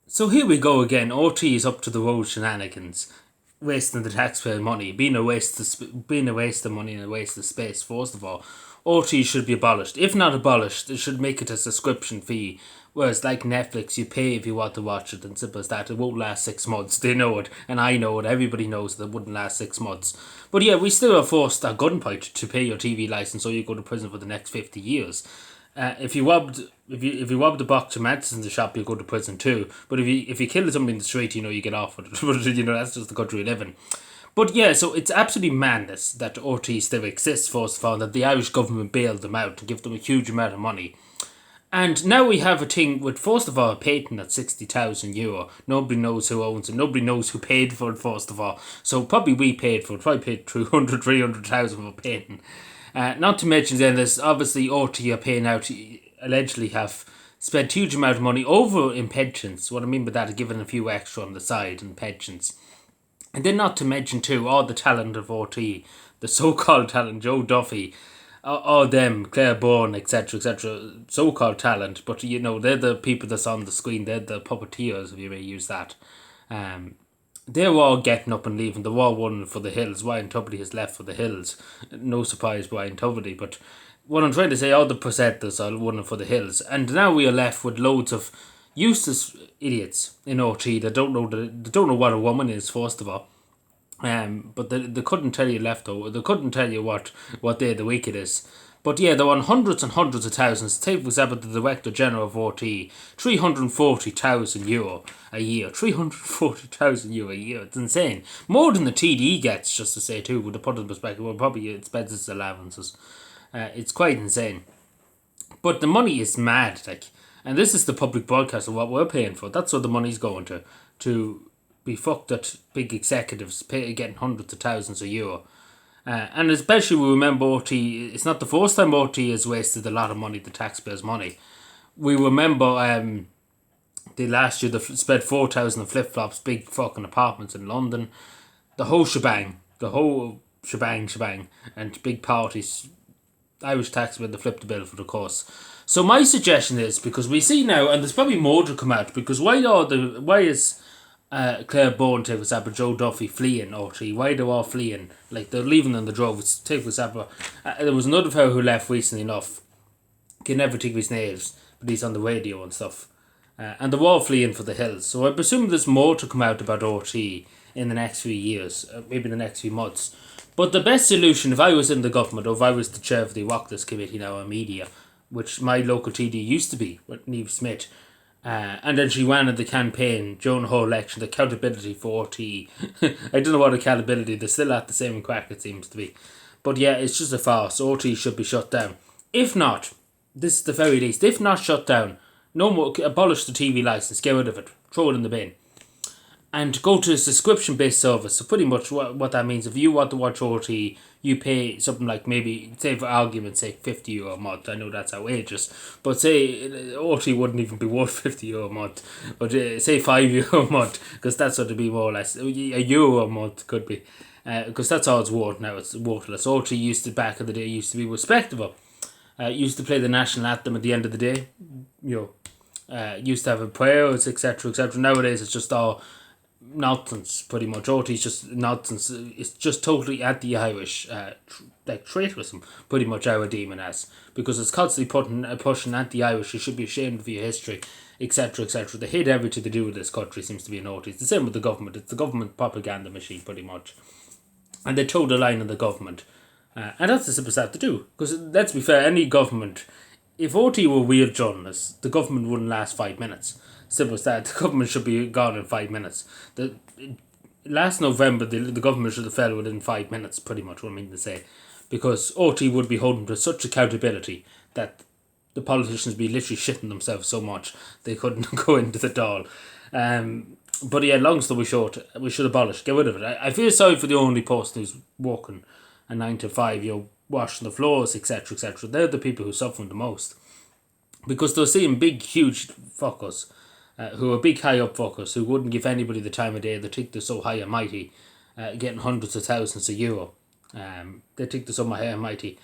So here we go again. RT is up to the road shenanigans, wasting the taxpayer money, being a waste of money and a waste of space. First of all, RT should be abolished. If not abolished, they should make it a subscription fee. Whereas, like Netflix, you pay if you want to watch it, and simple as that. It won't last 6 months. They know it, and I know it. Everybody knows that it wouldn't last 6 months. But yeah, we still are forced at gunpoint to pay your TV license, or you go to prison for the next 50 years. If you robbed a box of medicine in the shop, you go to prison too. But if you kill somebody in the street, you get off with it. But that's just the country we live in. But yeah, so it's absolutely madness that RT still exists. First of all, that the Irish government bailed them out to give them a huge amount of money. And now we have a thing with, first of all, a patent at €60,000. Nobody knows who owns it. Nobody knows who paid for it, first of all. So probably we paid for it. Probably paid 200, 300,000 for a patent. Not to mention then there's obviously RT are paying out, allegedly have spent huge amount of money over in pensions. What I mean by that is giving a few extra on the side in pensions. And then not to mention too, all the talent of RT, the so-called talent, Joe Duffy, all them, Claire Bourne, etc., so-called talent, but they're the people that's on the screen, they're the puppeteers, if you may use that. They're all getting up and leaving. They're all running for the hills. Ryan Tubridy has left for the hills. No surprise, Ryan Tubridy. But what I'm trying to say, all the presenters are running for the hills. And now we are left with loads of useless idiots in RT that don't know what a woman is, first of all. But they couldn't tell you left over. They couldn't tell you what day of the week it is. But yeah, they're on hundreds and hundreds of thousands. Take, for example, the Director General of RT, €340,000 a year. €340,000 a year. It's insane. More than the TD gets, just to say too, with the put in perspective. Well, probably it spends its allowances. It's quite insane. But the money is mad, and this is the public broadcast of what we're paying for. That's what the money's going to be fucked at big executives getting hundreds of thousands a year. And especially we remember RT, it's not the first time RT has wasted a lot of money, the taxpayers' money. We remember the last year they spent 4,000 on flip-flops, big fucking apartments in London. The whole shebang, and big parties. Irish taxpayer, they flipped the bill for the course. So my suggestion is, because we see now, and there's probably more to come out, because why is Claire Bourne, take for example, Joe Duffy fleeing RT? Why they're all fleeing? Like, they're leaving on the droves. Take for example, there was another fellow who left recently enough. Can never think of his names, but he's on the radio and stuff. And they're all fleeing for the hills. So I presume there's more to come out about RT in the next few years, maybe the next few months. But the best solution, if I was in the government, or if I was the chair of the Oireachtas Committee now on media, which my local TD used to be, with Niamh Smith, and then she ran in the campaign during the whole election, the accountability for RT. I don't know what accountability, they're still at the same crack, it seems to be. But yeah, it's just a farce. RT should be shut down. If not, this is the very least, if not shut down, no more, abolish the TV licence, get rid of it, throw it in the bin. And go to a subscription-based service. So pretty much what that means, if you want to watch RT, you pay something like, maybe, say for argument's sake, €50 a month. I know that's outrageous. But say RT wouldn't even be worth €50 a month. But say €5 a month, because that's what it'd be more or less. €1 a month could be. Because that's all it's worth now. It's worthless. RT used to, back in the day, used to be respectable. Used to play the national anthem at the end of the day. Used to have a prayers, etc., etc. Nowadays it's just all nonsense, pretty much. RT's just nonsense. It's just totally anti-Irish, like traitorism, pretty much our demon as, because it's constantly pushing anti-Irish. You should be ashamed of your history, etc., etc. They hate everything to do with this country, seems to be an RT. It's the same with the government. It's the government propaganda machine, pretty much. And they toe the line on the government. And that's the simplest thing to do. Because let's be fair, any government, if RT were real journalists, the government wouldn't last 5 minutes. Simple as that. The government should be gone in 5 minutes. Last November, the government should have fell within 5 minutes, pretty much what I mean to say. Because RT would be holding to such accountability that the politicians would be literally shitting themselves so much they couldn't go into the doll. But yeah, long story short, we should abolish, get rid of it. I feel sorry for the only person who's working a 9 to 5, washing the floors, etc., etc. They're the people who are suffering the most. Because they're seeing big, huge fuckers, who are big, high up fuckers, who wouldn't give anybody the time of day. They think they're so high and mighty, getting hundreds of thousands a euro. They think they're so high and mighty.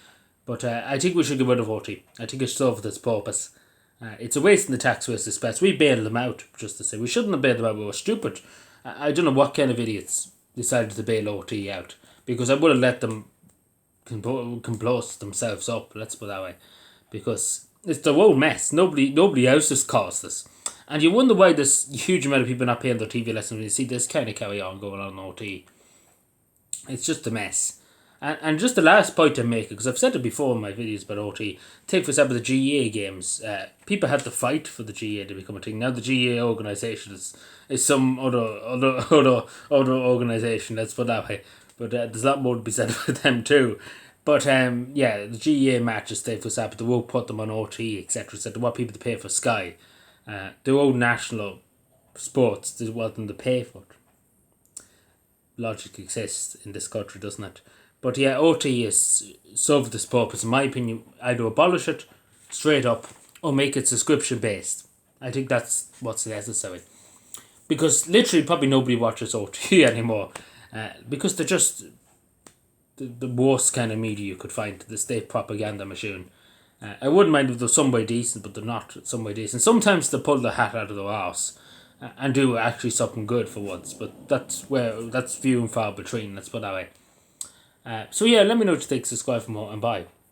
But I think we should get rid of RT. I think it served its purpose. It's a waste in the taxpayers' expense. We bailed them out, just to say. We shouldn't have bailed them out, we were stupid. I don't know what kind of idiots decided to bail OT out, because I would have let them compose themselves up, let's put it that way. Because it's their own mess. Nobody else has caused this. And you wonder why there's a huge amount of people not paying their TV lessons when you see this kind of carry on going on in OT. It's just a mess. And just the last point I make, because I've said it before in my videos about OT, take for example the GEA games. People had to fight for the GEA to become a thing. Now the GEA organisation is some other organisation, let's put it that way. But there's a lot more to be said for them too. But yeah, the GEA matches, say for example, they won't put them on OT, etc. So they want people to pay for Sky. Their own national sports, they want them to pay for it. Logic exists in this country, doesn't it? But yeah, OT is served this purpose. In my opinion, either abolish it straight up or make it subscription based. I think that's what's necessary. Because literally probably nobody watches OT anymore. Because they're just the worst kind of media you could find, the state propaganda machine. I wouldn't mind if they're some way decent, but they're not some way decent. Sometimes they pull the hat out of their arse and do actually something good for once, but that's few and far between, let's put it that way. So yeah, let me know what you think, subscribe for more, and bye.